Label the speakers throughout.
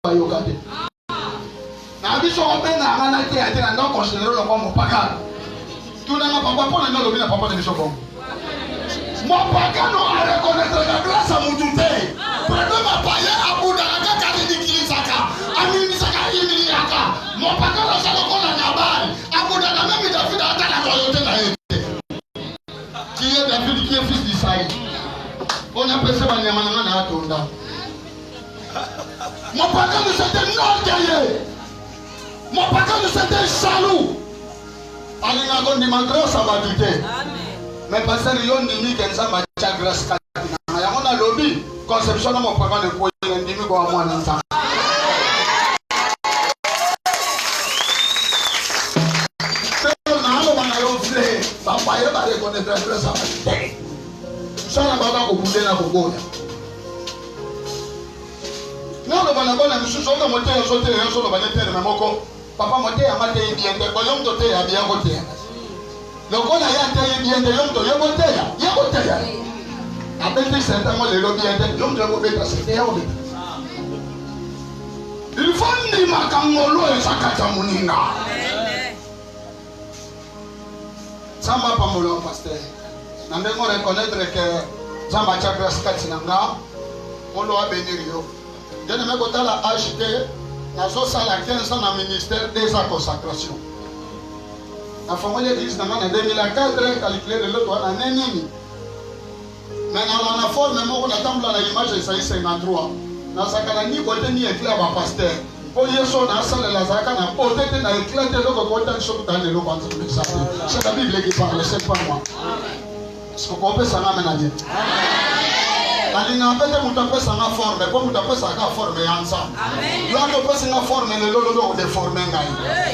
Speaker 1: bayokate. Na biso opena ngana te ate na ndoko considérer le comme paka. Tu n'as pas papa na lobi na papa de biso bon. Mon paka no a reconnaître la grâce à mon douté. Prenons ma paye à Bouddha kaka ni kilisaka. Ami saka imili yaka. Mon paka la sala ko na nabali. À Bouddha na même David ata la royauté na yé. Qui est David qui est fils d'Isaïe. On appelle ça Banyamana na atonda. Mon papa ne s'était orgueilleux. Mon papa ne s'était jaloux. Alinga gondi ma grâce à ma douté. Mais parce que yon dimi kenza ma grâce katina. Ya on a lobby conception de mon papa ne ko dimi ko amwa nza. Pero na lo bana yo vle. Papa ye ba reconnaître grâce à ma douté. Ça na baba ko bule na ko goya. Non, le bonabon, monsieur, je vais monter un sauté, un seul bonnet, mais mon corps. Papa monté à matin bien, de bonhomme doté à bien voté. Le con a été bien de l'homme de Yaboté, Yaboté. Après, certainement, les lobbies de l'homme de Yaboté, c'était Yaboté. Il faut dire ma camolo et sa catamounina. Ça m'a pas moulé, pasteur. Nous devons reconnaître que Jean-Baptiste Katinanga, on l'a béni. Je ne me suis pas acheté dans 15 ans dans le ministère des consacrations. La famille de l'Église en 2004, calculé le lot en un nini. Mais dans la forme, on attend l'image de Isaïe 53. Dans sa cananie, on a ni éclair à pasteur. Pour y aller dans la salle de la Zaka, on a peut-être éclaté le côté de ce dans le lot. C'est la Bible qui parle, c'est pas moi. Est-ce qu'on peut s'en amener à Dieu? Alina pete mutape sanga forme, ko mutape sanga forme ensemble. Yo ando pese nga forme le lolo de forme ngai.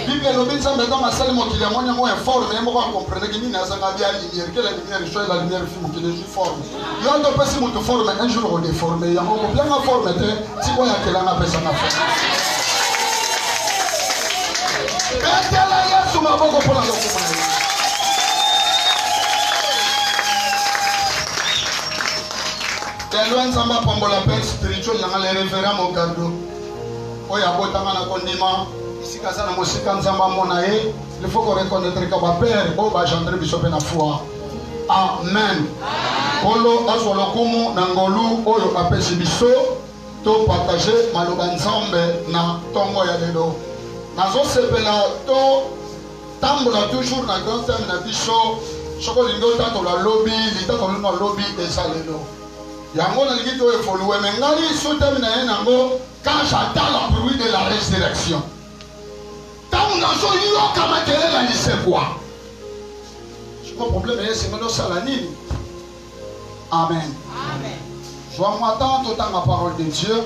Speaker 1: Bible lo binza mbeka masali mo kile monya mo e forme mo ko comprendre que ni na sanga bia lumière, que la lumière soit la lumière fi mo kile ji forme. Yo ando pese mutu forme un jour on déforme ya ko bien nga forme te ti ko ya kela nga pese nga forme. Betela Yesu maboko pona lo ko. Loin Zamba Pombo la paix spirituelle dans les référents au gardo. Oya botanga na kondima ici kaza na mosika Nzamba monae il faut qu'on reconnaître que ba père o ba gendre bisope na foi. Amen. Kolo azolo kumu na ngolu oyo apesi biso to partager maloba Nzambe na tongo ya lelo. Nazo sepela to tambola toujours na grand thème na biso soko lindo tato la lobby litato na lobby esalelo. Yango na ligito evoluer mais ngali soutenu na yango quand j'attends la bruit de la résurrection. Tant na so yo kama kele la lise quoi. Je pas problème c'est que ça la nini. Amen. Amen. Je m'attends tout à la parole de Dieu.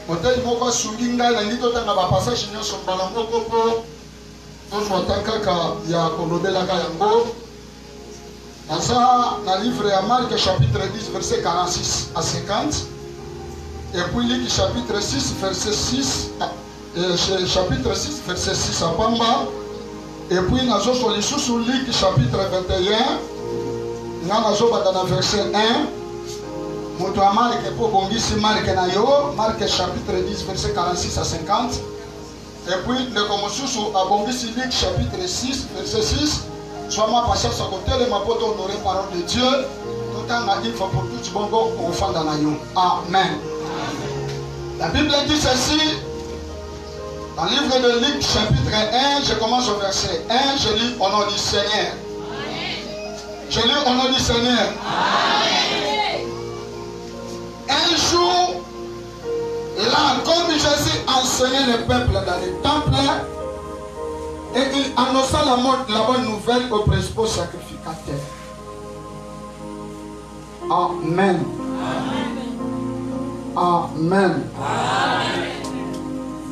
Speaker 1: Peut-être moko sunginga na lito tanga ba passage nyonso mbala moko po. To swata kaka ya kolobela ka yango. Dans le livre de Marc, chapitre 10, verset 46 à 50. Et puis, Luc, chapitre 6, verset 6. Chapitre 6, verset 6 à Pamba. Et puis, nous avons Luc, chapitre 21. Nous avons verset 1. Nous avons Marc, chapitre 10, verset 46 à 50. Et puis, nous avons Luc, chapitre 6, verset 6. Soit moi passer sur côté les mapoto honorer parole de Dieu tout en a dit faut pour tout bongo au fond dans la yon. Amen. La Bible dit ceci dans le livre de Luc chapitre 1, je commence au verset 1, je lis au nom du Seigneur. Je lis au nom du Seigneur. Amen. Un jour là comme Jésus enseignait le peuple dans le temple et il annonça la bonne nouvelle aux principaux sacrificateurs. Amen. Amen.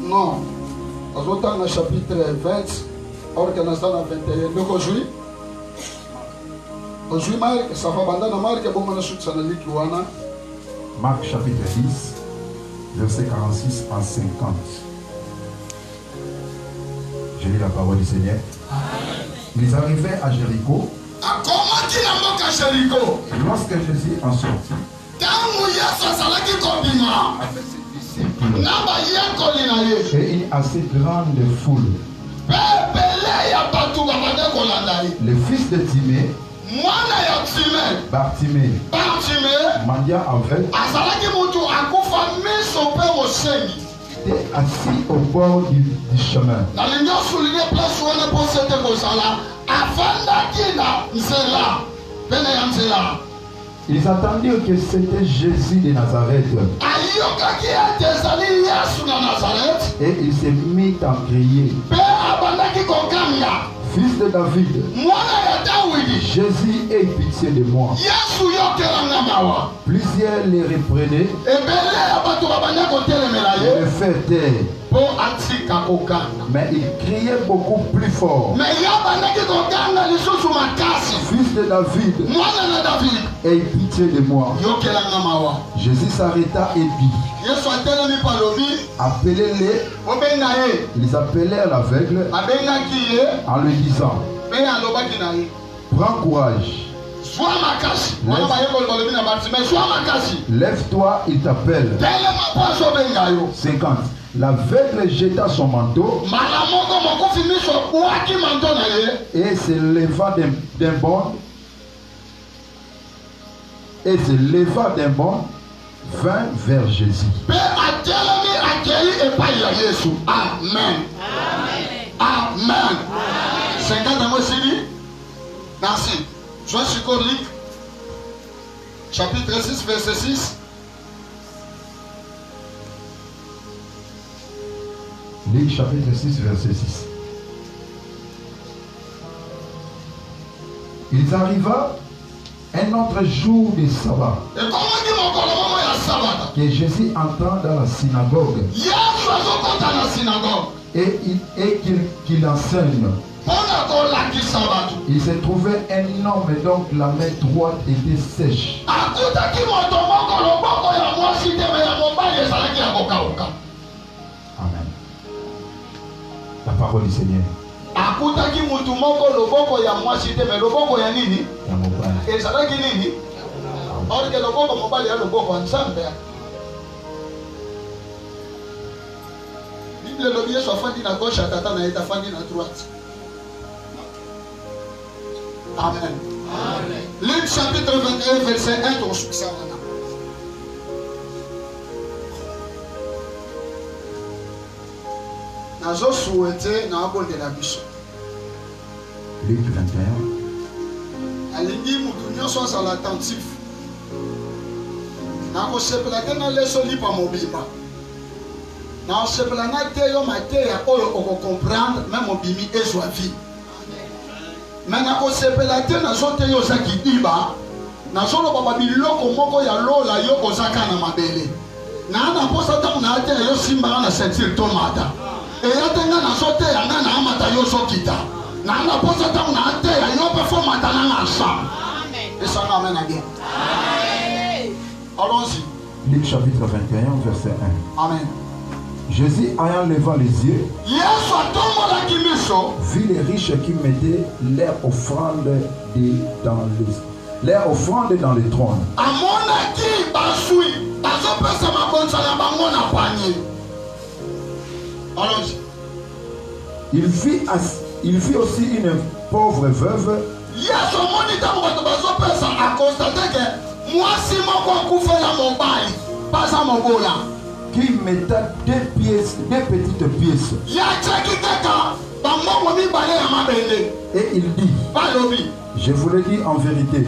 Speaker 1: Non. Dans le chapitre 20, or que nous sommes dans 21. Donc aujourd'hui, Marc, ça va bandana Marc, bon mana shoot ça na liki wana.
Speaker 2: Marc chapitre 10, verset 46 à 50. Je lis la parole du Seigneur. Ils arrivaient à Jéricho.
Speaker 1: À comment dit la moque à Jéricho?
Speaker 2: Lorsque Jésus en sortit, Et une assez grande foule. Le fils de Timée, Bartimée, mendiant aveugle, était assis au bord du chemin. Ils attendirent que c'était Jésus de Nazareth. Et il s'est mis à crier: Fils de David, Jésus, aie pitié de moi. Plusieurs les reprenaient et le faisaient taire. Mais il criait beaucoup plus fort: Fils de David, aie pitié de moi. Jésus s'arrêta et dit: Appelez-les. Ils appelèrent l'aveugle en lui disant: Prends courage. Lève-toi, il t'appelle. 50. L'aveugle jeta son manteau et se leva d'un bond. Et se leva d'un bond, vint vers Jésus.
Speaker 1: Amen. Amen. 50 mots ici. Merci. Joël Chikolique, chapitre 6, verset 6.
Speaker 2: Luc chapitre 6, verset 6. Il arriva un autre jour du sabbat que Jésus entra dans la synagogue et qu'il enseigne. Il se trouvait un homme dont la main droite était sèche. Amen. La parole du Seigneur.
Speaker 1: Amen. Luc chapitre 21, verset 1, ton succès. Nazo souhaité na abol de la biso.
Speaker 2: Luc 21.
Speaker 1: Alingi mutu nyonso azala attentif. Na kosepela te na leso lipa mobimba. Na kosepela na te yo mateya oyo okocomprendre même mobimi ezwa vie. Mais na kosepela te na zote yo zaki diba. Na zolo baba biloko moko ya lola yo kozaka na mabele. Na na posa ta na te yo simba na sentir tomata. Et ya tenga na zote ya na amata yo sokita. Na na posa ta na te yo performata na nasa. Amen. Et ça amen again. Amen. Allons-y.
Speaker 2: Luc chapitre 21 verset 1.
Speaker 1: Amen.
Speaker 2: Jésus ayant levé les yeux, vit les riches qui mettaient leur offrande dans le trône. Il vit aussi une pauvre veuve qui mettait deux petites pièces. Et il dit: je vous le dis en vérité,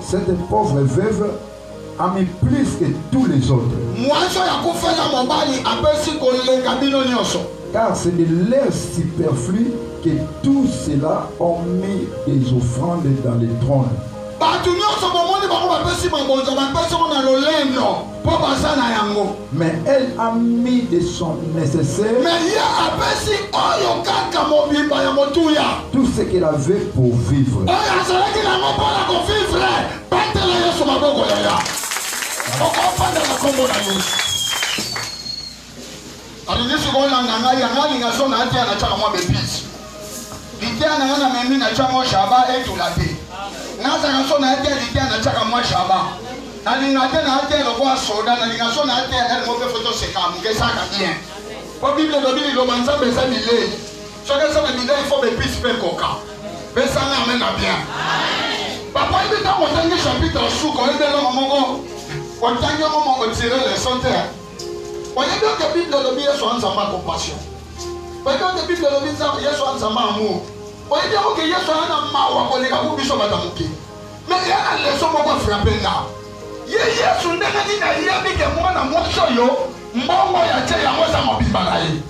Speaker 2: cette pauvre veuve a mis plus que tous les autres. Car c'est de l'air superflu que tous ceux-là ont mis des offrandes dans les trônes. Mais elle a mis de son nécessaire tout ce qu'elle avait pour vivre.
Speaker 1: Nalinga na ate le roi soda nalinga so na ate elle mauvais photo c'est comme que ça va bien. Pour Bible de Bible le manza beza milé. Chacun ça milé il faut be pisse pe coca. Beza na amène bien. Papa il est dans mon dernier chapitre sous quand il est là maman. Quand il y a moment on tirer les sons. Voyez bien que la Bible de Bible soit ensemble compassion. Voyez bien que la Bible de Bible soit ensemble amour. Voyez bien que Yesu ana mawa ko le ka ku biso batamuki. Mais il y a les leçons qu'on frapper là. Yesu ndenge ni na yebi ke mwana mwasho yo mbongo ya tie ya moza mobimba na ye.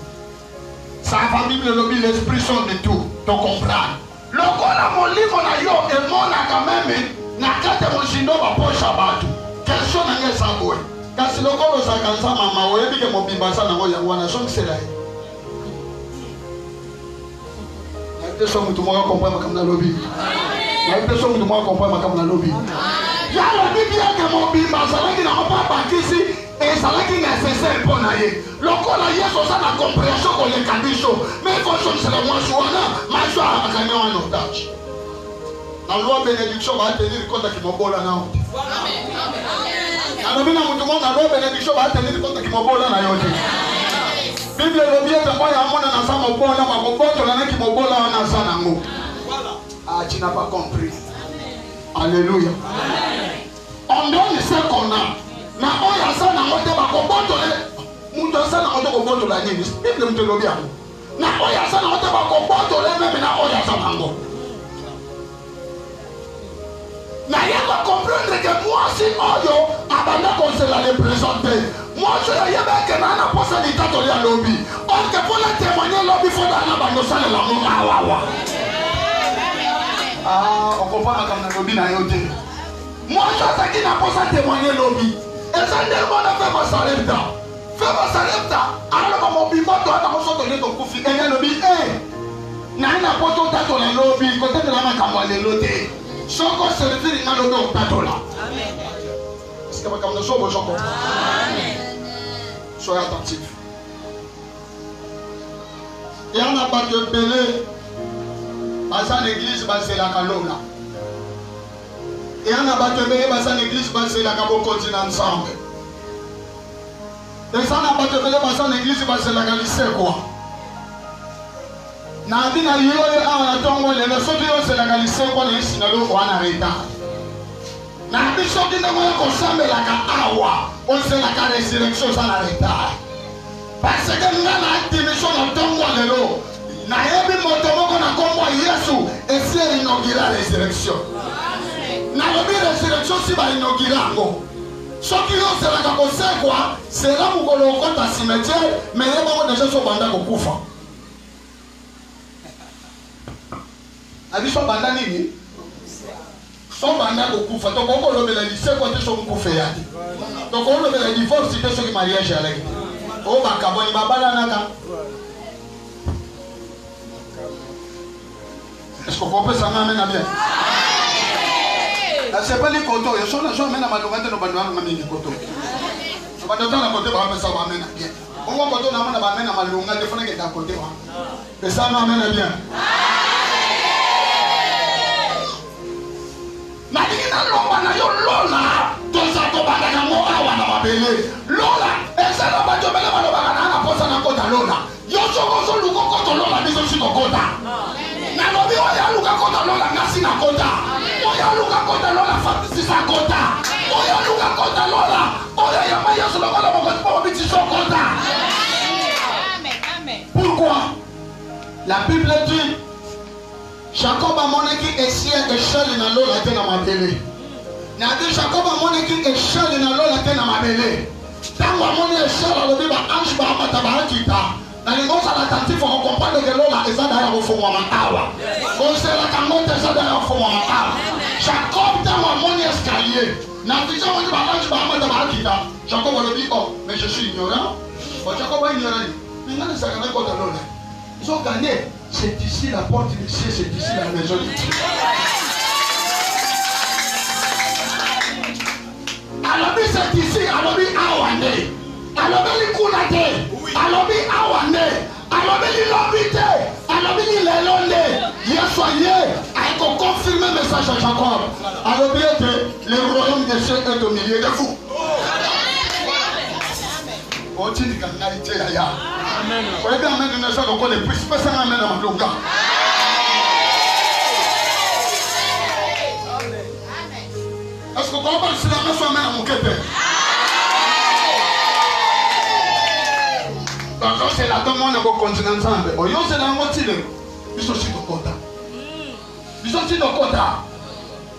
Speaker 1: Ça va Bible le Bible l'esprit son de tout, to comprendre. Lokola molimo na yo emona quand même na kate moshindo ba posha batu. Question na ngesa boy. Kasi lokolo sa kansa mama oyebi ke mobimba sana ngo ya wana so msela ye. Na peso mtu mwa comprendre kama na lobby. Na peso mtu mwa comprendre kama na lobby. Yalo Biblia ke mobimba salaki na papa kisi et salaki nécessaire pour naye. Lokola Yesu sana compréhension ko le kadisho. Mais faut choisir la moi soana, ma soa akanya en otage. La loi bénédiction va tenir compte qui mobola na. Amen. Amen. Na mtu mwana loi bénédiction va tenir compte qui mobola na yote. Bible le bien de moi ya mona na sa mobola ma moboto na ki mobola na sana ngo. Voilà. Ah, tu n'as pas compris. Alléluia. On donne ce qu'on a. Na oya sana ngote ba kobotole. Muntu sana ngote kobotola nini? Bible mtelo bia. Na oya sana ngote ba kobotole même na oya sana ngo. Na yeba comprendre que moi si oyo abanda ko se la représenter. Moi je yeba que na posa di tato ya lobby. On que pour la témoigner lobby faut na bando sala la mo awa. Ah, on comprend comme na lobby na yote. Moi je sais qui n'a pas ça témoigner lobby. Et ça ne demande pas faire ma salepta. Faire ma salepta. Alors mon bimbo toi dans son donner ton coufi. Et le lobby na pas ton tato na lobby côté de la makamwa le loté. Soko servir na lobby tato là. Amen. Est-ce que comme nous sommes Soko? Amen. Soyez attentifs. Il y en a pas de belé. Basa l'église basée la kalona. Et on a battu basa l'église basée la kabo continue ensemble. Et ça on a battu basa l'église basée la galissé quoi. Na bina yo a tongo le so dio c'est la galissé quoi les sinalo ko ana reta. Na biso kina ko sambe la ka awa, on c'est la ka résurrection ça la reta. Parce que ngana dimension na tongo lelo. Na yebi moto moko na kombo Yesu esi inaugura résurrection. Na lobi résurrection si ba inaugura ngo. Soki yo sera ka kosekwa, sera mukolo okota cimetière, mais yeba ngo déjà so banda ko kufa. Abi so banda nini? So banda ko kufa, to ko lobela lisekwa te so kufa yaki. To ko lobela divorce te so ki mariage avec. O bakaboni babala naka. Est-ce qu'on peut s'en amener à bien? C'est pas les coteaux, il y a des gens qui amènent à ma longate, nous allons amener les coteaux. Nous allons dans la côté, on va s'en amener à bien. On va côté, on va amener à ma longate, il faut que tu aies un côté. Et ça m'amène à bien. Nadina lomba na yo lola, toza to banda na mo awa na mabele. Lola, esa na ba to bele ba loba na posa na kota lola. Yo so luko kota lola biso si kota. Na lobi oya luka kota lola ngasi na kota. Oya luka kota lola famisi sa kota. Oya luka kota lola. Oya ya maya so lola mo ko biti so kota. Amen. Pourquoi? La Bible dit Jacob a monaki échelle na lola te na mabele. Na dit Jacob a monaki échelle na lola te na mabele. Tango a moni échelle lobi ba ange ba mata ba kita. Na lingo sa attentif on comprendre que lola eza da ya ko fongwa matawa. Ko se la kangote eza da ya ko fongwa matawa. Jacob tango a moni escalier. Na vision on ba ange ba mata ba kita. Jacob lobi oh mais je suis ignorant. Oh Jacob est ignorant. Mais ngana sa kana ko da lola. Ils ont gagné. C'est ici la porte du ciel, c'est ici la maison de Dieu. Alors, c'est ici, alors, Awane. Alors, Kunate. Alors, Awane. Alors, l'obité. Alors, l'élonde. Hier soyez, avec confirmer le message à Jacob. Alors, le royaume des péché est au milieu de vous. On dit que n'a été là. On est bien même de nous encore les plus personnes amènent dans le gars. Est-ce que quand on parle de la maison amène à mon quête? Donc c'est là tout le monde est continuer ensemble. On y a c'est dans mon style. Ils sont sur le quota. Ils sont sur le quota.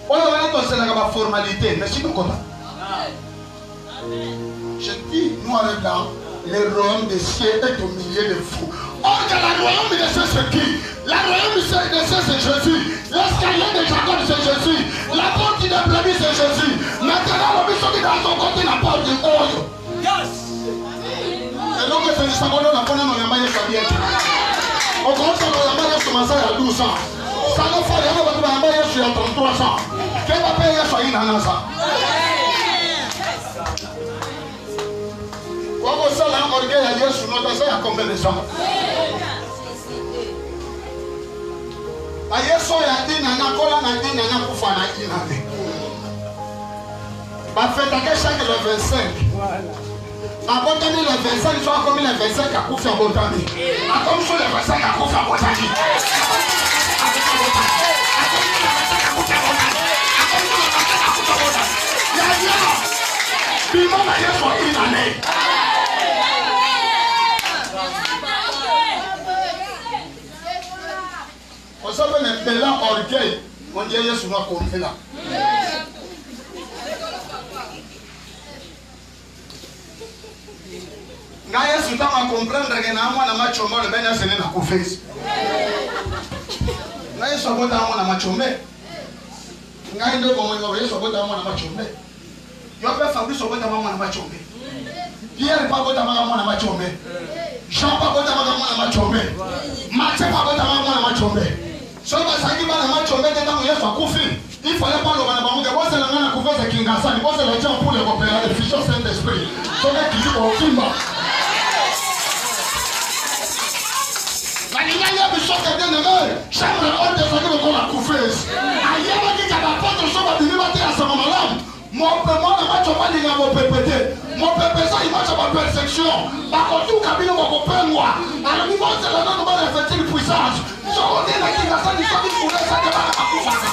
Speaker 1: On a vraiment c'est la formalité, mais sur le quota. Je dis noir et blanc, le royaume des cieux est au milieu de vous. Or que le royaume des cieux c'est qui? Le royaume des cieux c'est Jésus. L'escalier de Jacob c'est Jésus. La porte de brebis c'est Jésus. Maintenant le bishop qui est dans son côté la porte du oil. Et donc c'est le savon on a pas dans la maille bien. On commence à la maille commencer à 12 ans. Ça ne fait rien parce que la maille sur 33 ans. Quel va payer ça il en a ça? Quand ça là orgueil à Dieu sur notre ça il y a combien de gens? Aye so ya dit nana kola na dit nana kufa na dit nana. Ba fête à chaque le 25. A botani le 25 soit comme le 25 à kufa botani. A comme sur le 25 à kufa botani. Ya ya. Bimo na yeso inane. On s'appelle un bel orgueil. On dit Yesu va compter là. Nga Yesu ta ma comprendre que na mwana machombe le benya sene na kufesi. Nga Yesu abota mwana machombe. Nga ndo kwa mwana Yesu abota mwana machombe. Yo pe Fabrice abota mwana machombe. Pierre pa abota mwana machombe. Jean pa abota mwana machombe. Martin pa abota mwana machombe. Soba sangiba na machombe ndango Yesu akufi. Il fallait pas le bana bamuke bosse la ngana kufesa kingasani bosse la tient pour le coopérer le fils Saint-Esprit. Soba kiji ko kimba. Maninyanya bishoka bien aimé. Chambre haute de famille ko la kufesa. Ayeba ki ka porte soba biniba te asama malam. Mon paiement na machomba ni ngabo pepete. Mon pepesa image ba perception. Ba ko tu kabilo ko pengwa. Alors ni bosse la ngana ba effective puissance. So on est là qui va ça du famille pour ça que ba kufasa.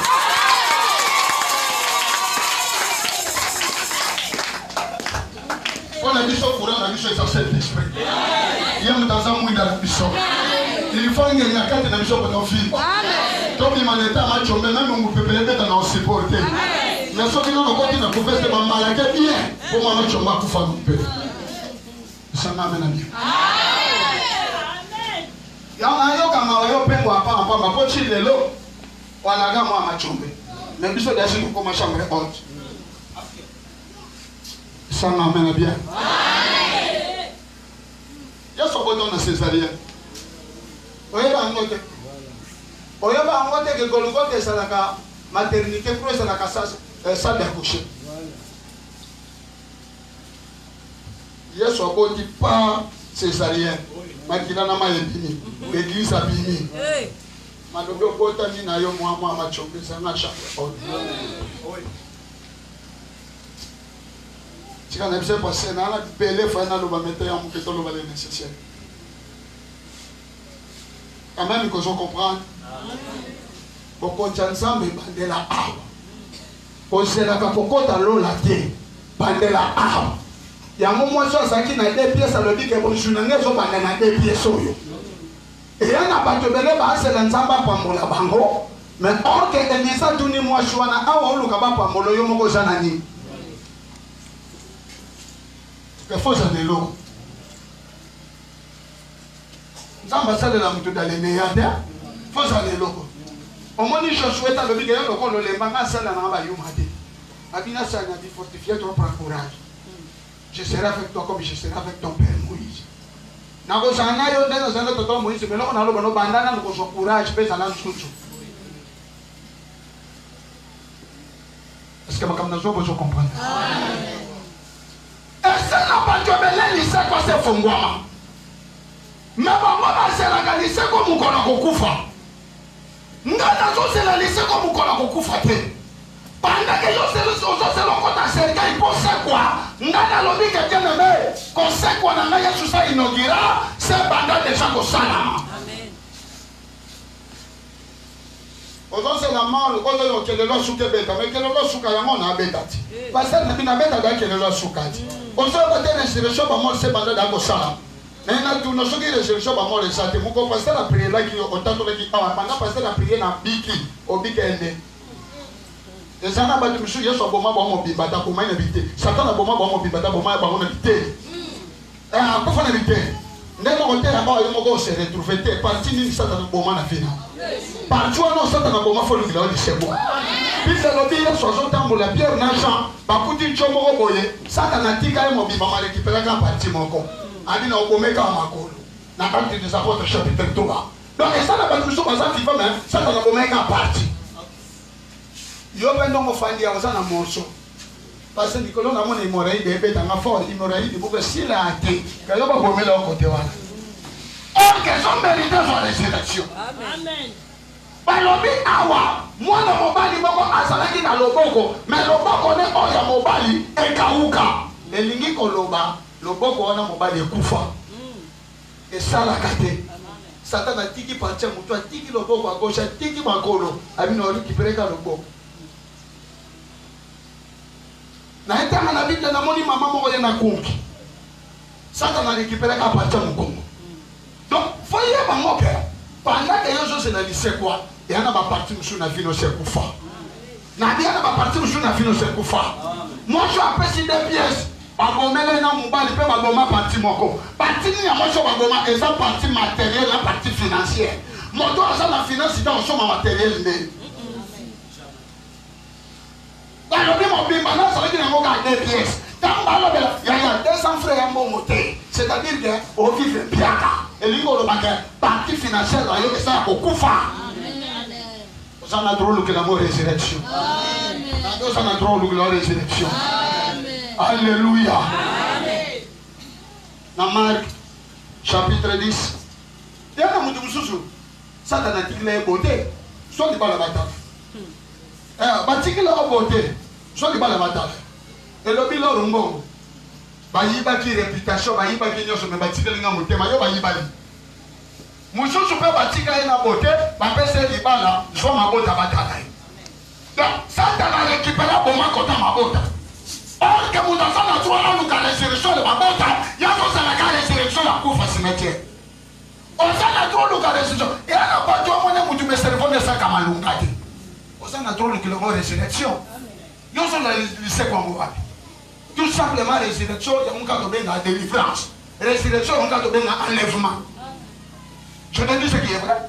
Speaker 1: On a dit ça pour un mission exercer l'esprit. Il y a dans un monde dans la mission. Il faut qu'il y ait quatre dans mission pour nos filles. Donc il m'a dit à Machombe même on peut payer dans nos supporter. Mais ce qui nous côté de professeur c'est ma maladie bien pour moi Machombe pour faire mon père. Ça m'amène à Dieu. Amen. Ya na yo kama yo pengo hapa hapa mapo chini lelo. Wanaga mwa Machombe. Mais biso d'ailleurs nous commençons à me honte. Ça m'amène bien. Il y a ce bouton de césarien. Oyeba angote que Golgotha c'est la maternité pour c'est la salle d'accoucher. Il y a ce bouton pas césarien. Makina na mayebini. L'église a bini. Malogo bota ni na yo mwa Machombe ça na chaque. Si on a besoin de passer dans la belle fois, on va mettre en question le valeur nécessaire. Quand même, que je comprends. Pour qu'on ensemble, bande la arbre. Pour se la capocota l'eau la terre, bande la arbre. Il y a un moment ça qui n'a deux pièces, ça le dit que bon, je n'ai pas deux pièces. Et il y a un bateau de l'eau, c'est l'ensemble pour la bango. Mais or que les messages tout ni moi je suis na awa lu kaba pa molo yo moko janani. Que faut ça de l'eau. Zamba ça de la mutu d'aller néanda. Faut ça de l'eau. Au moins ni je souhaite le biga yo ko le mbanga ça na ba yo mate. Abina ça na di fortifier toi prends courage. Je serai avec toi comme je serai avec ton père Moïse. Na ko sana yo ndena sana toto Moïse mais là on a lo bano bandana ko so courage pesa na nsusu. Est-ce que ma camarade vous comprenez? Est-ce que la banque belé lisa quoi c'est fongwama? Mais maman c'est la lisa comme mukona kokufa. Ngana zo c'est la lisa comme mukona kokufa te. Pendant que je suis le côté cercueil, il pensait quoi? Ngana lobi que Dieu aimé, qu'on sait quoi dans la Jésus ça inaugura, c'est pendant déjà qu'on salama. Amen. Aujourd'hui c'est la mort, quand on a le souke beta, mais que le souka yango na beta ti. Parce que na beta da que le souka ti. Aujourd'hui on a des résurrection ba mort c'est pendant da qu'on salama. Mais na tu no soki résurrection ba mort ça te muko passer la prière là qui on tente qui pendant passer la prière na biki, au bikende. Et ça n'a pas de monsieur, il y a son bon moment, bibata, pour m'inviter. Satan a bon moment, bibata, pour m'inviter. Et à quoi faut inviter? N'est-ce pas que là-bas, il y a se retrouver, parti d'une Satan a bon moment à finir. Partout, non, Satan a bon moment, il faut le dire, c'est bon. Puis c'est le pire, soit son temps, la pierre n'argent, pas coûter une chose, Satan a dit quand même, il va récupérer un parti, mon con. A dit, non, on met quand ma colle. N'a pas dit des apôtres, chapitre 3. Donc, ça n'a pas de chose, Satan a bon moment, un parti. Yo bendo mo fandi ya ozana morso parce que Nicolas na mona imorai de beta nga fort imorai de buka sila ate ka yo ba bomela côté wana or que son mérité son résurrection amen balobi awa mwana mobali moko azalaki na loboko mais loboko ne oya mobali ekauka elingi koloba loboko wana mobali ekufa esalaka te Satan atiki partia mutu atiki loboko à gauche atiki makolo abino récupérer ka loboko. Na etanga na Bible na moni mama moko ye na konki. Satan a récupéré ka partir mon Congo. Donc voyez maman que pendant que yo se na lycée quoi, il y en a ba parti monsieur na vino se kufa. Na bien na ba parti monsieur na vino se kufa. Moi je appelle des pièces. Ba bomele na mobali pe ba boma parti moko. Parti ni ya moi je ba boma eza partie matérielle la partie financière. Moto asa na finance dans son matériel né. Dans le même moment, maintenant, ça veut dire qu'il y a des pièces. Dans il y a 200 frères à mon côté. C'est-à-dire qu'on vit bien. Et lui, on a partie financière, il y a ça au Koufa. Ça n'a drôle que la mort résurrection. Ça n'a drôle que la résurrection. Alléluia. Dans Marc, chapitre 10. Il y a un monde de sous. Ça n'a dit que la beauté. Soit du bas la bataille. Batiki la beauté, soit les balles à bataille. Et le bilan rumbo, bayiba qui réputation, bayiba qui n'y a pas batiki la beauté, mayo bayiba. Mon chou super batika la beauté, ma pèse les balles, soit ma beauté à bataille. Donc, ça t'a récupéré pour moi quand ma beauté. Or que mon enfant a trouvé nous qu'à la résurrection de ma beauté, il y a dans la résurrection la cour facilité. On s'en a trouvé nous qu'à la résurrection. Et à la bataille, on a me servir de ça comme un lungati. On a trop que le mot résurrection. Nous sommes dans le lycée comme tout simplement résurrection, il y a un cas de bien délivrance. Résurrection, il y a un cas de bien enlèvement. Je te dis ce qui est vrai.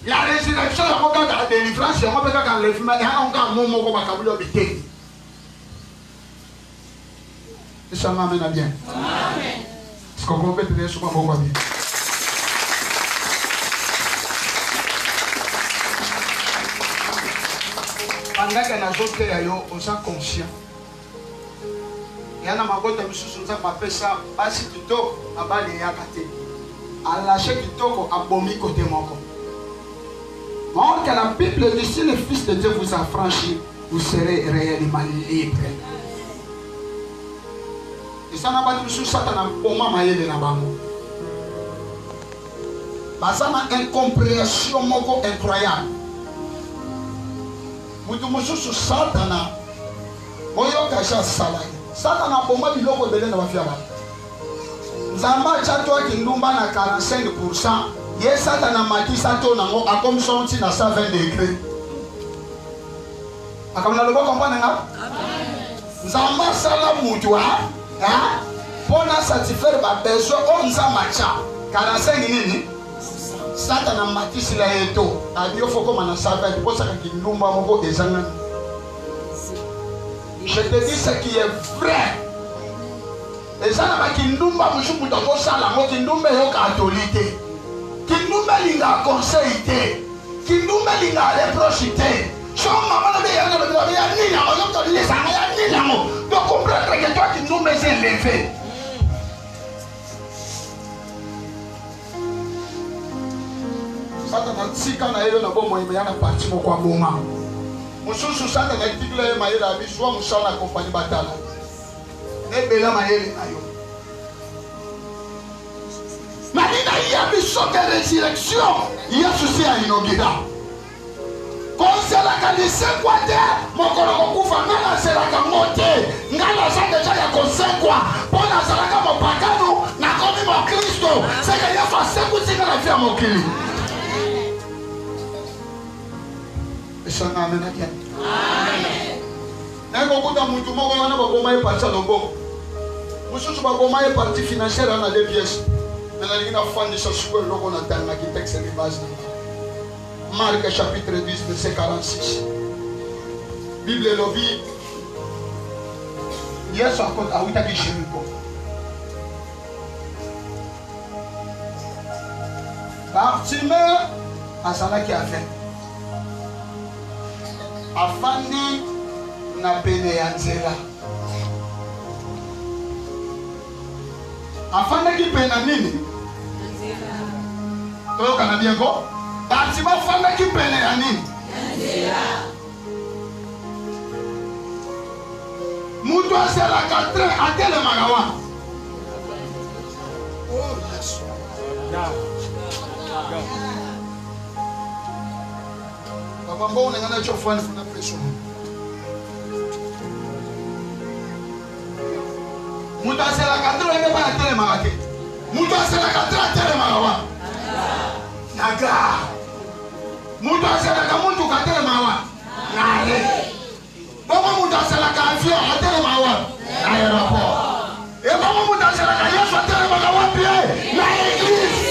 Speaker 1: La résurrection, il y a un cas de délivrance, il y a un cas d'enlèvement, il y a un cas de moment où on va habiter. Et ça m'amène à bien. Amen. Est-ce qu'on peut peut-être sur mon bien? Pendant que na zote ya yo oza conscient. Ya na mabota misusu nza mapesa basi kitoko abali ya kate. Alache kitoko abomi côté moko. Or que la Bible dit si le Fils de Dieu vous affranchit, vous serez réellement libre. Et ça n'a pas dit sur Satan na poma mayele na bango. Basama incompréhension moko incroyable. Mutu mususu Satana oyo kasha salai Satana bomba biloko belé na bafia ba Nzamba chato kindumba na 45%. Ye Satana mati sato nango akomi sonti na 120 degrés. Akamna lobo comprendre nga? Amen. Nzamba sala mutu ha pona satisfaire ba besoin on nzamba cha 45 nini Satan a matisi la eto abio foko mana sava pour ça que ndumba moko ezanga. Je te dis ce qui est vrai. Et ça n'a pas kindumba mushuku to sala mo kindumba yo catholique. Kindumba linga conseillité. Kindumba linga reprochité. Choma mama be yana be ya ni na yo to les anga ya ni na mo. Donc comprendre que toi kindumba s'est levé. Satan a tika na elo na bomo ime yana parti mo kwa boma. Mususu sana na tikile mayela biswa musana compagnie batala. Ebela mayele ayo. Malina ya bisoke résurrection. Yesu si a inauguré. Konsela kanise kwate mokolo kokufa ngala selaka mote ngala sa deja ya konsekwa pona salaka mopakano na komi mo Kristo seka Yesu asekutinga na via mokili. Esanga amen amen. Amen. Eko kuta muntu moko wana bakoma e parti lobo. Mususu bakoma e parti financière na 2 pièces. Mais la ligne a fondé sur ce que l'on a dans la texte de base. Marc chapitre 10 verset 46. Bible lobby. Yesu akota awita kishiriko. Bartimée azalaki afin. Afandi na pene ya nzela. Afandaki pene na nini? Toyoka na bien ko? Bartimée afandaki pene ya nini? Nzela. Mutu aselaka train atelemaka wana. Oh, Yesu. Baba mbona unangana chofani kuna pression. Mutu aselaka train ebe bana atelemaka ke. Mutu aselaka train atelemaka wana. Naga. Mutu aselaka muntu katelemaka wana. Nare. Baba mutu aselaka avion atelemaka wana. Na aéroport. Et baba mutu aselaka Yesu atelemaka wapi? Na église.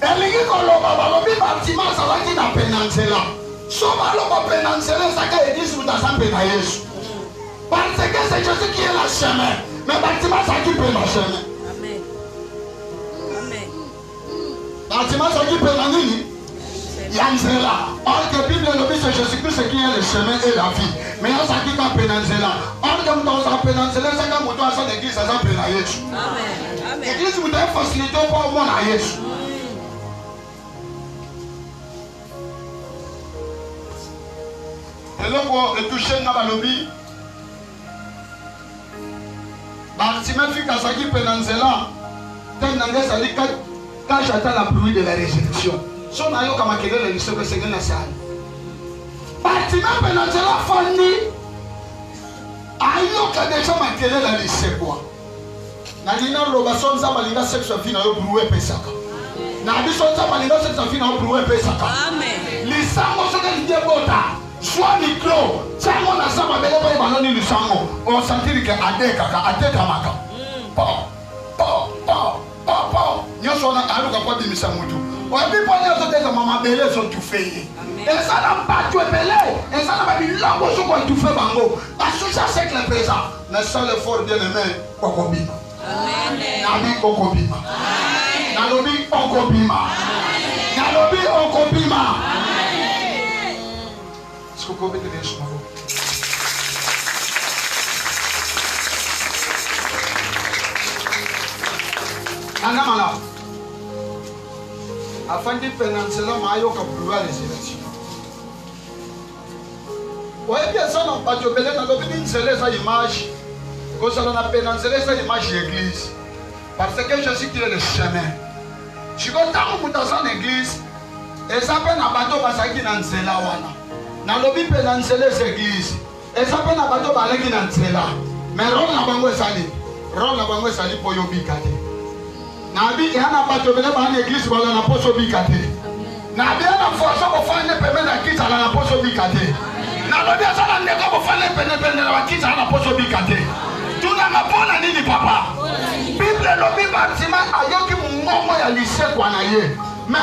Speaker 1: Elingi koloba balobi Bartimée azalaki na penanzela. So baloba penanzela ezaka église mutasambe na Yesu. Parce que c'est Jésus qui est le chemin. Mais Bartimée s'occupe de le chemin. Amen. Amen. Bartimée s'occupe de la nini? Yanzela. Or que la Bible nous dit c'est Jésus-Christ qui est le chemin et la vie. Mais on s'occupe de penanzela. Or que nous avons penanzela, c'est quand nous avons l'église à s'appeler à Yesu. Amen. Amen. L'église vous donne facilité pour moi à Yesu. Et là pour toucher na balobi. Bartimée fit kazaki penanzela. Tel n'angé sali quand j'attends la pluie de la résurrection. Son ayo kama kelele lisoko sengena sana. Bartimée penanzela fandi. Ayo ka deja makelele la lisekwa. Na lina loba sonza malinga sexe fina yo bruwe pesaka. Na biso sonza malinga sexe fina yo bruwe pesaka. Amen. Lisango soka lidebota. Soit micro, ça mon asama bele boy banoni lusango. On sentir que adeka maka. Po. Nyoso na aluka kwa bimisa mutu. Obi ponya so teka mama bele so tufeye. Esa na patu bele, esa na babi lango so kwa tufe bango. Asusa sek le pesa. Na ça le fort bien aimé kokobima. Amen. Nabi kokobima. Amen. Nalobi okobima. Amen. Nalobi okobima. Est-ce que vous pouvez dire ce mot? Anamala. Afin de penanzela mayo kapulwa résurrection. Oye bien ça non pas de belé na lobi nzele sa image. Ko ça na penanzela sa image d'église. Parce que Jésus qui est le chemin. Si vous t'as mutasan église, et ça peut na bato basaki na nzela wana. Na lobi penanzela église. Et ça peut na bato baleki na nzela. Mais rôle na bango esali po yobikate. Na bi yana bato bele ba na église bala na poso bikate. Na bi yana force ko fane peme na kita na poso bikate. Na lobi asala ndeko ko fane peme na kita na poso bikate. Tuna mapona nini papa? Bible lobi Bartimée ayoki mungongo ya lycée kwa na ye. Mais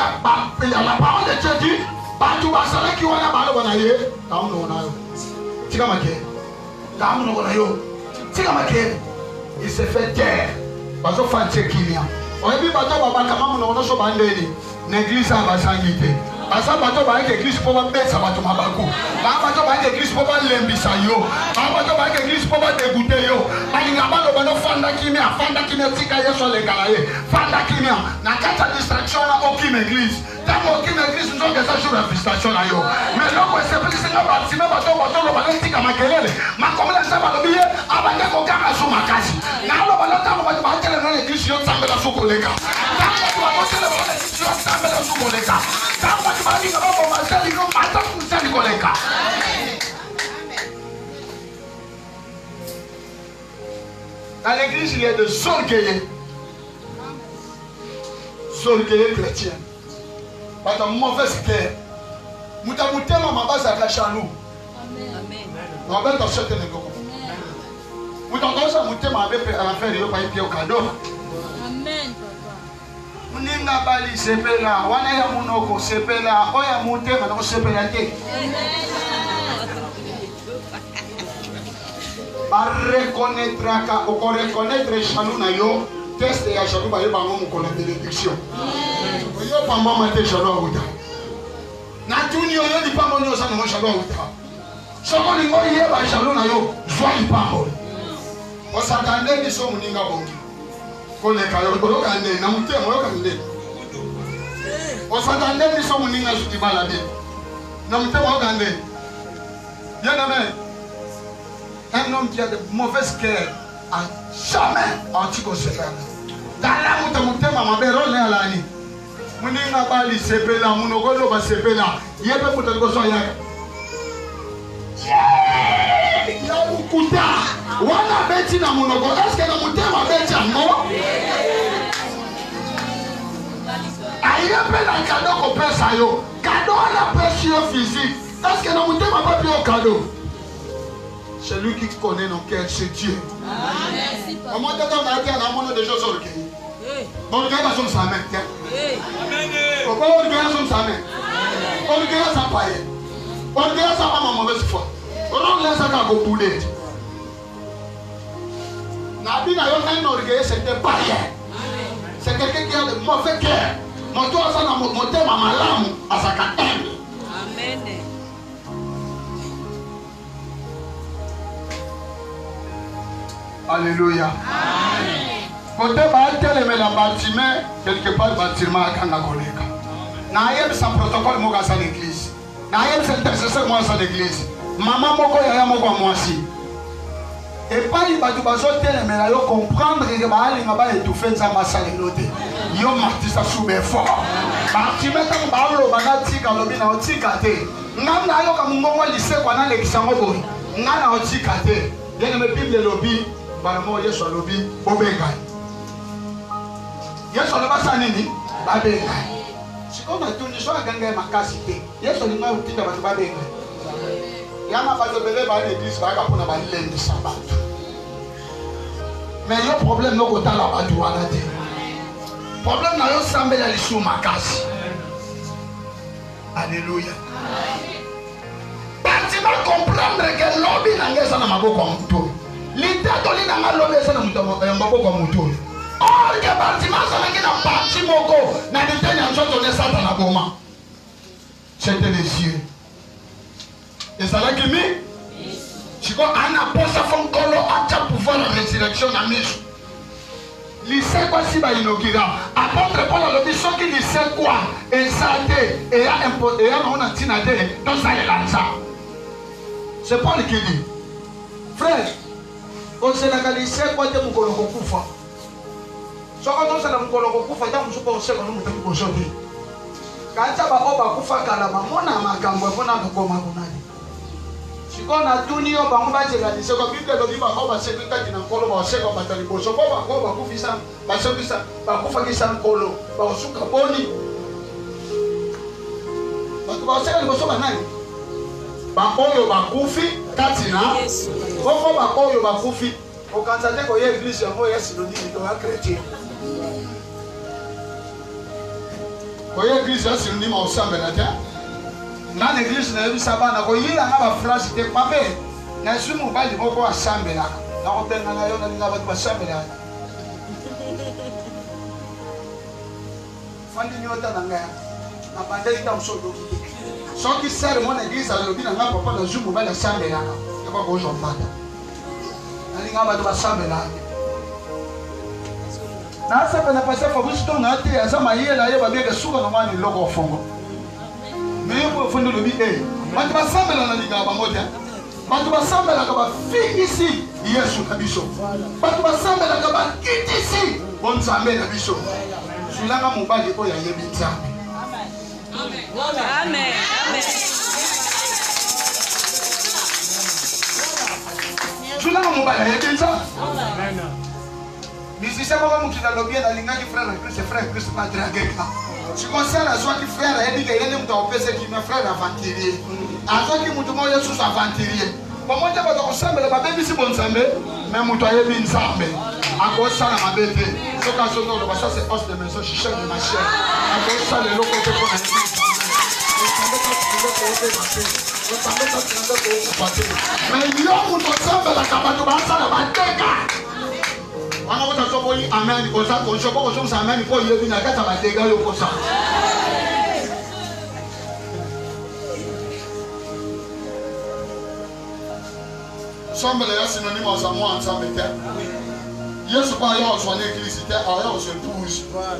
Speaker 1: la parole de Dieu dit Batu basala ki wana balo bana ye tamuno na yo tika make tamuno na yo tika make il se fait taire bazo fanche kimia oyebi bato baba kama muno no so bandeni na église abasangite asa bato ba ke église po ba besa bato mabaku ba bato ba église pour pas l'embissa yo. Bato ba église pour pas dégoûter yo. Balinga balo bano fanda kimia tika yeso le kalaye. Fanda kimia na kata distraction na aucune église. Tango aucune église nous que ça joue la frustration na yo. Mais loko c'est plus que batima bato lo bano tika makelele. Makomela ça ba lobiye abande ko kanga sou makasi. Na lo bano tango bato ba kele na église yo tsambela sou koleka. Tango ba kele na église yo tsambela sou koleka. Tango ba linga ba masali no mata kusali koleka. Dans l'église, il y a des orgueilleux. Orgueilleux chrétiens. Pas de mauvaise guerre. Moutamutema mabaza kachalou. Amen. On va t'acheter les gros. Moutamutema mutema avec affaire yo pa ipi au cadeau. Amen papa. Muninga bali sepela, wana ya munoko sepela, oya mutema na sepela ke. Amen. Reconnaître ou reconnaître chalou na yo test ya chalou ba yo ba ngomu ko la bénédiction yo pa mama te chalou uta na tuni yo di pa mo sa no chalou uta soko ni ngo ye ba chalou na yo joie pa mo o satande ni so muninga bongi ko le ka yo ko ka nde na mutemo yo ka nde o satande ni so muninga su di bala de na mutemo ka nde yana me. Un homme qui a de mauvaises guerres a jamais anti-conséquent. Dans la moutamouté, maman, béron, n'est à l'année. Mounina bali sepela, mounogolo ba sepela. Yebe moutango so yaka. Ya ukuta. Wana beti na monogo. Est-ce que na moutema beti a non? Ayepe la cadeau ko pesa yo. Cadeau la pression physique. Est-ce que na moutema ba pio cadeau? Celui qui connaît nos cœurs, c'est Dieu. Amen. Comment tu as dit à la monnaie de choses sur le cœur? On regarde la chose sa main. Pourquoi on regarde la chose sa main? On regarde sa paille. On regarde sa maman mauvaise foi. On laisse ça comme poulet. Nabi n'a eu un orgueil, c'était païen. C'est quelqu'un qui a de mauvais cœur. Mon toit, ça n'a monté ma malame à sa catène. Amen. Alléluia. Quand tu vas télémer le bâtiment, quelque part, le bâtiment a quand koleka. Naïm sans protocole, moi, dans l'église. Naïm c'est intercesseur, moi, dans l'église. Maman, moi, yaya, moi, moi, aussi. Et pas, il va tout passer télémer, là, comprendre que il va étouffer dans ma salle de l'hôtel. Yo, martis, ça sous mes forts. Bâtiment, quand on parle, on va dire que l'homme a aussi gâté. N'a pas comme on lycée, qu'on a l'examen, on a aussi gâté. Il y a une Bible, le lobby. Baramo yesu alobi obengai yesu aloba sanini babengai sikoma tundi so aganga makasi te yesu linga utinda batu babengai yama bato bele ba l'église ba ka pona ba lendi sabat mais yo problème no ko tala batu wana te problème na yo sambela lisu makasi. Alléluia. Bâtiment comprendre que l'obi n'engage na maboko mtu. L'État donne na l'obi sana maboko mtu. Or que bâtiment ça n'a qu'un bâtiment na l'État n'a pas donné ça dans la boma. C'était les cieux. Et ça l'a qui mis. Si quoi ana posa fonkolo acha pouvoir la résurrection na miso. Lycée quoi si ba inaugura apôtre Paul a dit ce qui lycée quoi et ça et a imposé et on a tinade dans ça et là ça c'est Paul qui dit frère on se la lycée quoi te mukolo kokufa so quand on se la mukolo kokufa ta musuko on se ko mutu ko jodi kanza ba oba kufa kala mamona makambo bona ngoma kunani quand on a tout mis au banc, c'est la lycée. Quand Bible dit on va se faire qui n'a pas le c'est qu'on va t'aller pour ça. On va couper ça, parce que ça, va couper ça en colo, va au sucre boni. Parce que va se faire le bosso banane. Va oyo va couper, katina. On va oyo va couper. Au Canada, quand il y a église, on va essayer de dire qu'il doit chrétien. Quand il y a église, c'est une dimanche ensemble là. Dans l'église, na sabana na koyila na ba phrase te pape na sumu bali moko asambela na kotenga na yo na linga ba basambela fandi nyota na ngaya na bandeli ta msodo Ceux qui servent mon église à l'objet, n'a pas de jour, mobile à Sambela. Il n'y a pas de jour, pas. Il n'y a pas de Sambela. Nasa pena pasa Fabrice ton ate azama yela yeba bien suka na mani loko fongo. Mais pour fondo le bi eh. Bantu basambela na linga ba moja. Bantu basambela ka ba fingisi Yesu kabiso. Bantu basambela ka ba kitisi bonzambe na biso. Sulanga mobali oya yebi nzambe. Amen. Amen. Amen. Sulanga mobali yebi nzambe. Amen. Si c'est pas moi qui l'a bien dans l'ingénieur frère Christ pas dragué. Si concerne à soi qui frère a dit qu'il y a des gens qui me frère aventurier. À toi qui mouton moi sous aventurier. Pour moi tu vas te ressemble la bébé si bon semble mais mouton est bien semble. À cause ça la bébé. Ce quand son nom ça c'est os de maison chicha de ma chère. À cause ça le loco de pour mais il y a mouton semble la cabane ça la bateka. On a votre soboyi amen ko sa ko sobo ko so amen ko yebi na kata ba tega yo ko sa semble ya synonyme à moi ensemble terre Yesu pas ya so na église terre ya so épouse voilà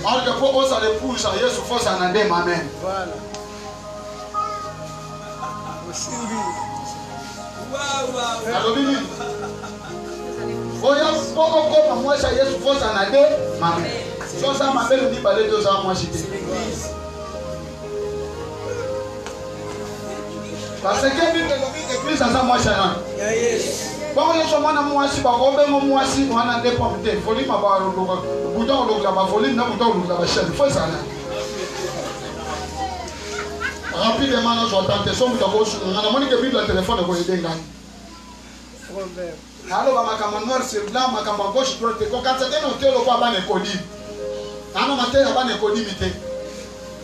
Speaker 1: alors que pour osa l'épouse ça Yesu faut ça na dem amen voilà waouh Oya poko ko moi ça Yesu faut ça na dem amen so ça m'appelle ni balé deux ans moi cité parce que Bible l'église ça moi ça bon Yesu mwana mwasi ba ko bengo mwasi wana de pompe foli ma ba lo bouton lo la ba foli na bouton lo la ba chef faut ça là rapidement nous entendons son bouton on a moni que Bible le téléphone ko aider ngani alors ba makambo noir sur blanc makambo gauche droite ko quand c'est un hôtel ko ba ne kodi ana maté ya ba ne kodi mité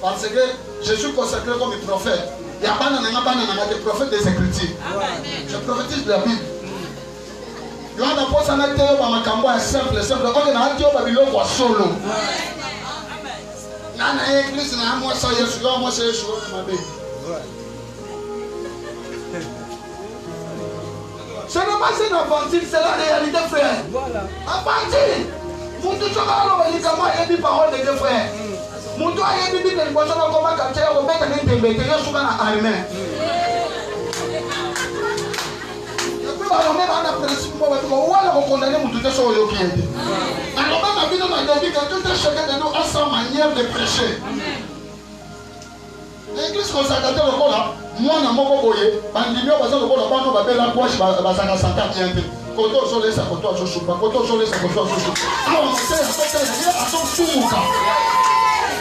Speaker 1: parce que Jésus consacré comme prophète il y a pas de prophète des écritures je prophétise de la Bible yo na posa na teo ba makambo ya simple ko na teo ba biloko wa solo na église na moi ça Yesu yo moi c'est Yesu mabe ce n'est pas une aventure, c'est la réalité, frère. Voilà. Aventure. Mon Dieu, il y a des paroles de Dieu, frère. Mon Dieu, il y a des paroles de Dieu, frère. Mon Dieu, il y a des paroles de Dieu. L'église consacrée au Kola, moi na moko boye, bandimio baza le Kola bano babela poche bazanga santa biente. Koto sole sa koto so supa, koto sole sa koto so supa. Ah on sait à son fumuka.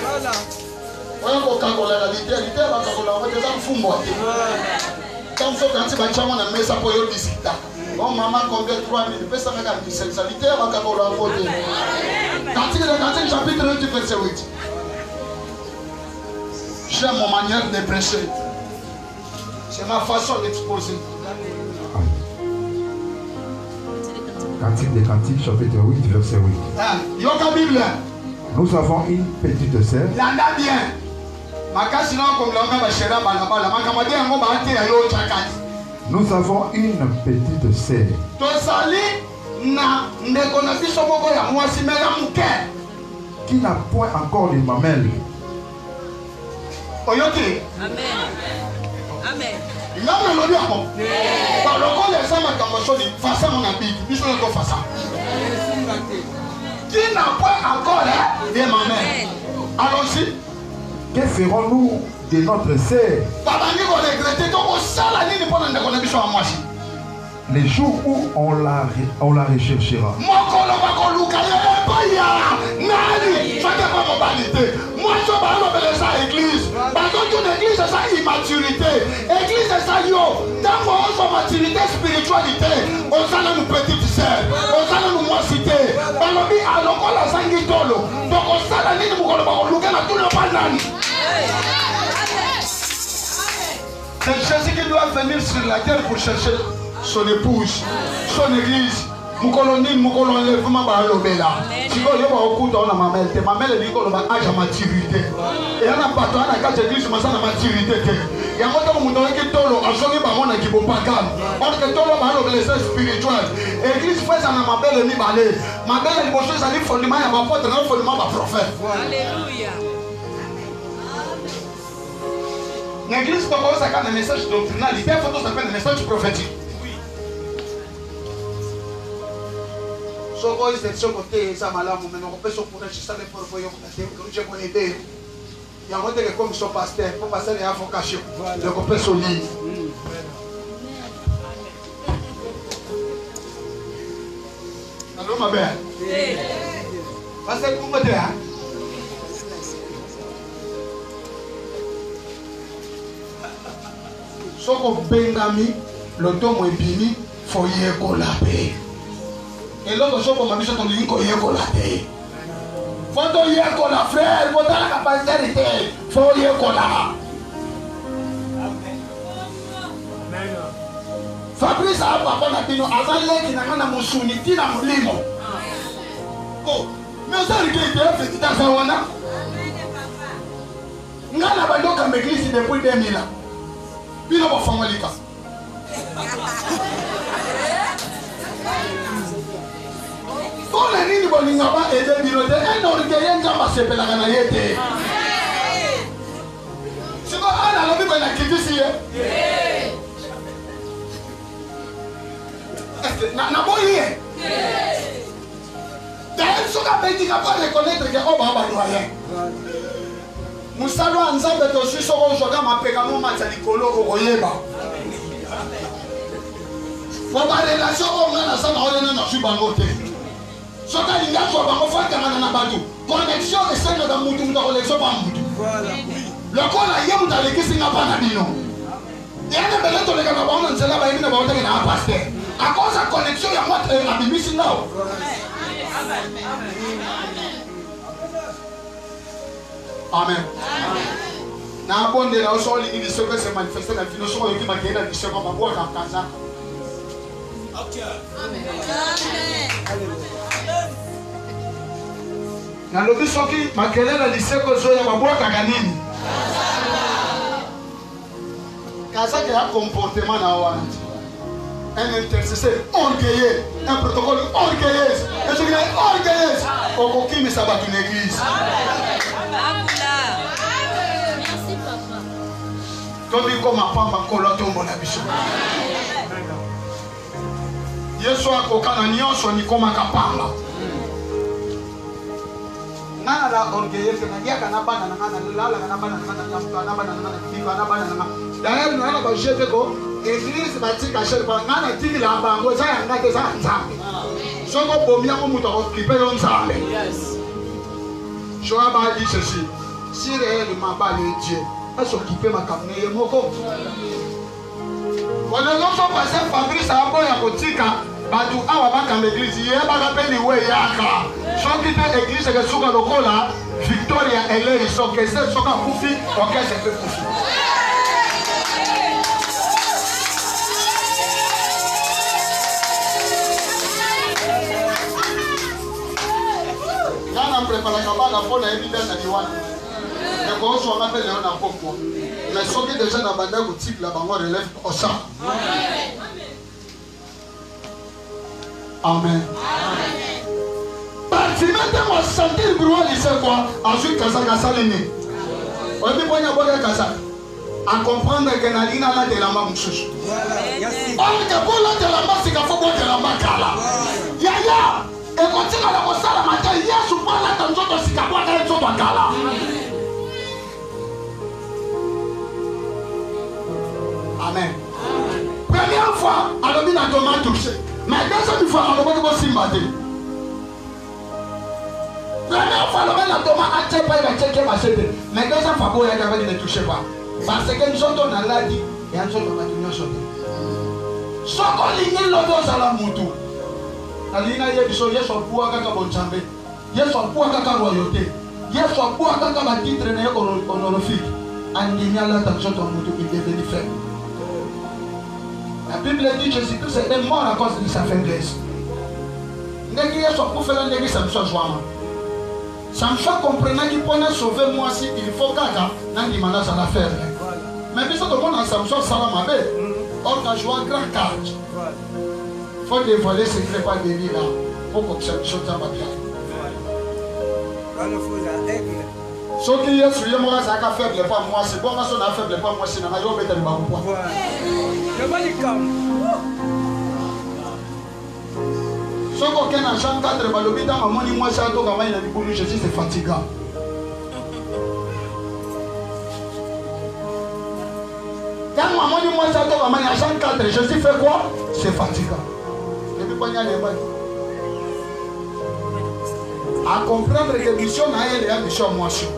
Speaker 1: Voilà. Oya ko kakola la littérature ba kakola wa teza mfumbo. Comme ça quand tu vas chama na mesa po yo disita. Bon maman combien 3000 pesa meka spécialité ba kakola wa côté. Quand chapitre 1 verset 8. J'aime mon manière de prêcher. C'est ma façon d'exposer.
Speaker 2: Cantique des Cantiques, chapitre 8, verset 8.
Speaker 1: Yoka Bible.
Speaker 2: Nous avons une petite sœur.
Speaker 1: Landa bien.
Speaker 2: Nous avons une petite sœur. Qui n'a point encore de mamelles.
Speaker 1: Oyoki.
Speaker 3: Amen. Amen.
Speaker 1: L'homme le dit encore. Par le corps des hommes comme chose, face à mon habit, ils sont encore face à. Qui n'a pas encore des mamelles. Allons-y.
Speaker 2: Que ferons-nous de notre sœur? Les jours où on la recherchera.
Speaker 1: Moi, je vais ça église. Parce que l'église, c'est ça immaturité. L'église, c'est ça yo. Dans votre maturité, spiritualité, on s'en a nos petites sœurs, on s'en a nos moisités. Alors qu'on la sangue tolo. Donc on s'en a nous tout le monde. C'est Jésus qui doit venir sur la terre pour chercher son épouse, son église. Mukoloni, mukolonlèvement, bah, l'obéla. Si vous avez un coup dans la mamelle, ma mère est l'école, bah, âge à maturité. Et on a pas de temps, on a quatre églises, mais ça n'a maturité. Il y a un moment où on a dit tolo, à son ébat, on a dit bon, pas calme. On a dit tolo, bah, l'obéissance spirituelle. L'église fait ça, ma belle, elle est balée. Ma belle, elle est bossée, ça dit fondement, il y a ma pote, non, fondement, ma prophète.
Speaker 3: Alléluia.
Speaker 1: L'église commence à faire des messages doctrinaux. Il y a des messages prophétiques. Soko exception côté ça malamu mais on peut se pour ça les pour voyer que je connais aider. Il y a un côté comme son pasteur pour passer les invocations. Donc on peut se lire. Allô ma belle. Pasteur comment tu es? Soko bengami l'automo ebimi foyer kolabé. Et l'autre chose pour ma mission, on dit qu'il y a un collabé. Faut qu'il y ait un collabé, frère. Il faut la capacité. Faut qu'il y ait un collabé. Fabrice a papa na bino azale ki na musuni tina mulimo. Oh, mais ça rigole bien fait dans wana. Ngana bandoka m'église depuis 2000 ans. Bino ba famolika. On a dit que nous avons aidé le bureau de un orgueil, nous avons séparé la ganaille. C'est quoi, on a l'envie de la quitter ici. N'a pas lié. D'ailleurs, ce qu'on a dit, on va reconnaître que on va rien. Nous savons ensemble que je suis sur le journal, ma pégamo, ma tchalikolo, au Royeba. Pour la relation, on a ensemble, on a suis bangoté. Soka lingacho bango fata na batu. Connexion et celle de mutu dans connexion pas mutu. Le kola yemu dans l'église n'a pas na bino. Et on a besoin de les gars on nzela ba yina ba on na pasteur. À cause de connexion ya moi à bimisi nao. Amen. Na bonde la osoli ili soko se manifester na fino soko yoki makenda di soko mabwa kankaza. Amen. Nalobi soki makelele liseko zoya babwakaka nini kazaki ya comportement na wana un intercesseur orgueilleux un protocole orgueilleux et je dis orgueilleux okokimisa bato na église.
Speaker 3: Merci papa.
Speaker 1: Tobi koma pamba nkolo tombo na biso Yesu akokana nyonso nikomaka pamba. Nana la orgueilleux que nadia kana bana nana lala kana bana nana kana bana nana kiba kana bana nana d'ailleurs nana ba jefe ko église batika chef ba nana tiki la bango za yanga te za nzambe soko bomia ko muto ko kipe yo nzambe yes Joa ba dit ceci si réellement ba le Dieu pas s'occuper ma kamne moko wala no so passer Fabrice abo ya kotika batu awa baka l'église yeba kapeli we yaka soki te église ke suka lokola Victoria ele soke se soka kufi okese pe kufi yana prepara kabana pona evidence na diwana et ko so ma pele na poko mais soki déjà na banda ko type la bango relève au sang. Amen. Bâtiment moi sentir bruit il sait quoi ensuite kasa salini. On dit bonya boya kasa à comprendre que na lina la de la mamususu. On que pour la de la masika faut boire de la makala. Ya et continue à la kosala matin Yesu pala tanzoto sikabwa ta nzoto kala. Amen. Première fois, alors il a tomate touché. Mais deuxième fois, on va voir Simbadé. Première fois, on a tomate à checker, il va checker ma chèvre. Mais deuxième fois, il ne touche pas. Parce que nous sommes dans la vie et nous sommes dans la vie. Ce qu'on ligne l'autre à la moutou. La ligne est de soyer sur pour un bonjambé. Yes, on pour un royauté. Yes, on pour un titre honorifique. And il y a l'attention de moutou qui devient faible. La Bible dit que Jésus-Christ est mort à cause de sa faiblesse. ndenge Yesu akufela ndenge Samson joama. Samson comprenait qu'il pour sauver moi si il faut kaka nandima nazala faible. Mais biso to mona Samson sala mabe. Or quand je vois grand cage. Faut dévoiler ce qui n'est pas délit là. Pour que ça chose à bien. Ce qui est sur moi, ça a faible pas moi, c'est bon, ça n'a faible pas moi, c'est dans la yobe de Baboua. Ce qu'aucun agent cadre balobi dans maman ni moi ça to kama ina bibulu je suis c'est fatigant. Quand maman ni moi ça to kama agent cadre je suis fait quoi? C'est fatigant. Et puis quand il y a les mains à comprendre que mission na elle est mission moi sur.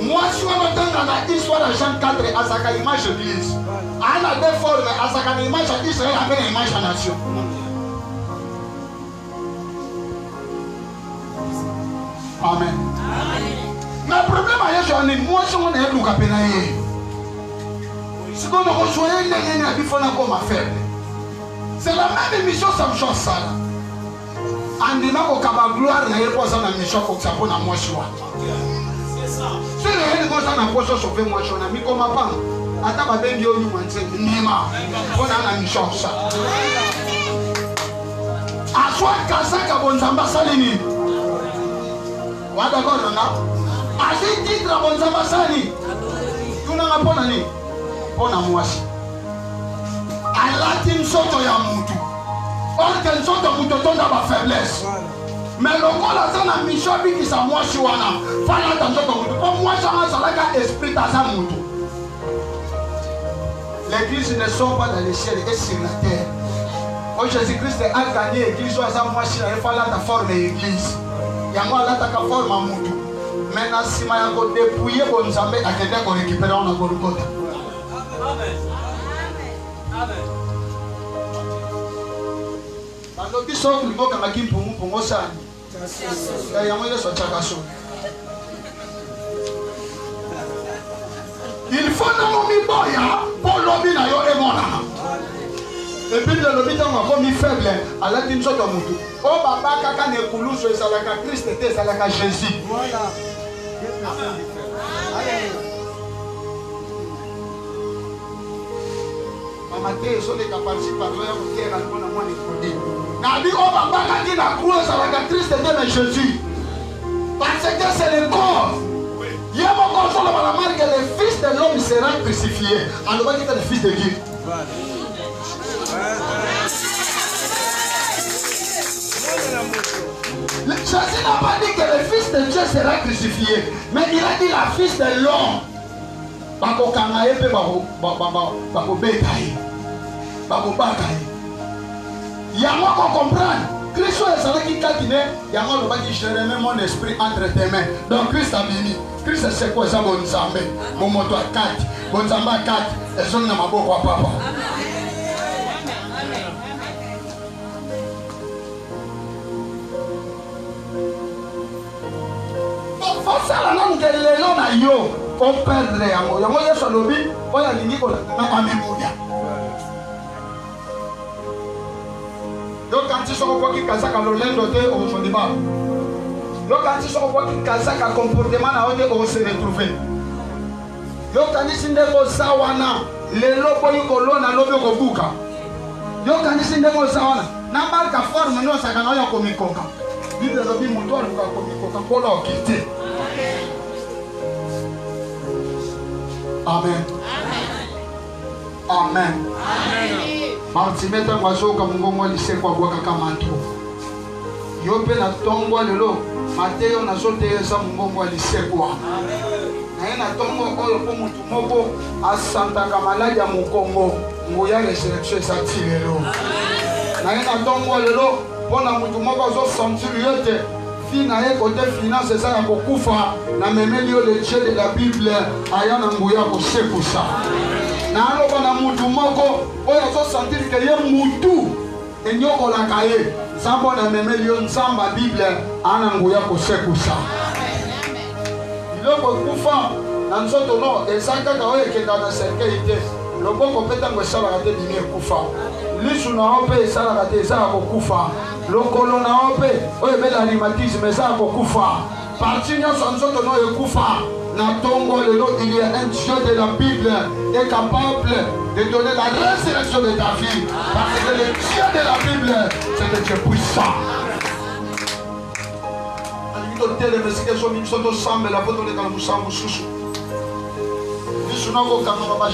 Speaker 1: Moi sur dans la histoire d'agent cadre à sa image d'église. À la déforme à sa image d'Israël avec l'image de nation. Amen. Mais le problème est que moi, je suis un peu plus pénal. Si on rejoint les gens qui font comme affaire, c'est la même mission que Samson ça. En disant que la gloire n'est pas dans la mission que ça peut dans moi choix. Si les gens qui ont posé sauver moi choix, mais comme pas, attends, ben Dieu nous maintient, Nima, on a la mission ça. À soi, Kazaka Bonzamba Salini. Wa d'accord là. Asi titre bonzamba sani. Tuna ngapona ni. Pona mwasi. Alati msoto ya mtu. Orke msoto mtu tonda ba faiblesse. Mais lokola sana mission biki sa mwasi wana. Fala ta msoto mtu. Po mwasi wana salaka esprit ta sa mtu. L'église ne sont pas dans les cieux et sur la terre. Oh Jésus-Christ a gagné l'église sa mwasi na fala ta forme l'église. Yango alataka forme mutu mais na sima ya ko dépouiller bon Nzambe akende ko récupérer on a Golgotha. Amen. Amen. Bando biso liboka makimpungu pungo sana. Yango Yesu achakaso. Il faut na momi boya pour lobi na yo emona. Et puis le lobby dans ma famille faible, à la team soto mutu. Oh papa kaka ne kulu so salaka Christ te salaka Jésus. Voilà. Mama te so les capacités par là pour faire un bon amour de côté. Na dit oh papa kaka na kulu salaka Christ te mais Jésus. Parce que c'est le corps. Il y a mon corps sur la marque que le fils de l'homme sera crucifié. Alors va dire le fils de Dieu. Jésus n'a pas dit que le fils de Dieu sera crucifié, mais il a dit la fils de l'homme. Il y a moi qu'on comprenne. Christ est celui qui calcule. Il y a moi qui je remets mon esprit entre tes mains. Donc Christ a béni. Christ c'est quoi ça, mon Nzambe? Mon moto à 4. Mon Nzambe à 4. Et son nom à beaucoup à papa. Ça la langue que les gens na yo on perdre yango yango Yesu lobi oya lingi ko na amemuya donc quand ils sont quoi qui kazaka lolendo te on se débat donc quand ils sont quoi qui kazaka comportement na ote on se retrouver donc quand ils sont des sawana les lobo yuko lona lobi ko buka donc quand ils sont des sawana na marque forme no saka na yo komikoka bible lobi muto aluka komikoka kola okite. Amen. Amen. Martimeta mwazoka mungongo lisekwa bwaka kamato. Yope na tongwa lelo Mateo na sote esa mungongo lisekwa. Na ina tongo oyo po mutu moko asanta kamaladi ya mukongo ngoya resurrection esati lelo. Na ina tongo lelo pona mutu moko zo sentir yote. Na ye côté finance ça ya kokufa na memeli le Dieu de la Bible aya na nguya ko sekusa na aloba na mutu moko oyo so sentir que ye mutu enyoko la kaye sambo na memeli nzamba Bible ana nguya ko sekusa iloko kufa na nzoto no ezaka ka oyo kenda na cercueil te loboko mpe ntango esalaka te bimi ekufa lisu na yo mpe esalaka te eza ya kokufa lokolo na yo mpe oyo ebela rhumatisme eza ya kokufa parti nyonso ya nzoto na oyo ekufa na ntongo lelo il y a un Dieu de la Bible est capable de donner la résurrection de ta vie parce que le Dieu de la Bible c'est un Dieu puissant. Totele mesike so biso tosambela po toleka na musango susu biso na kokanga ba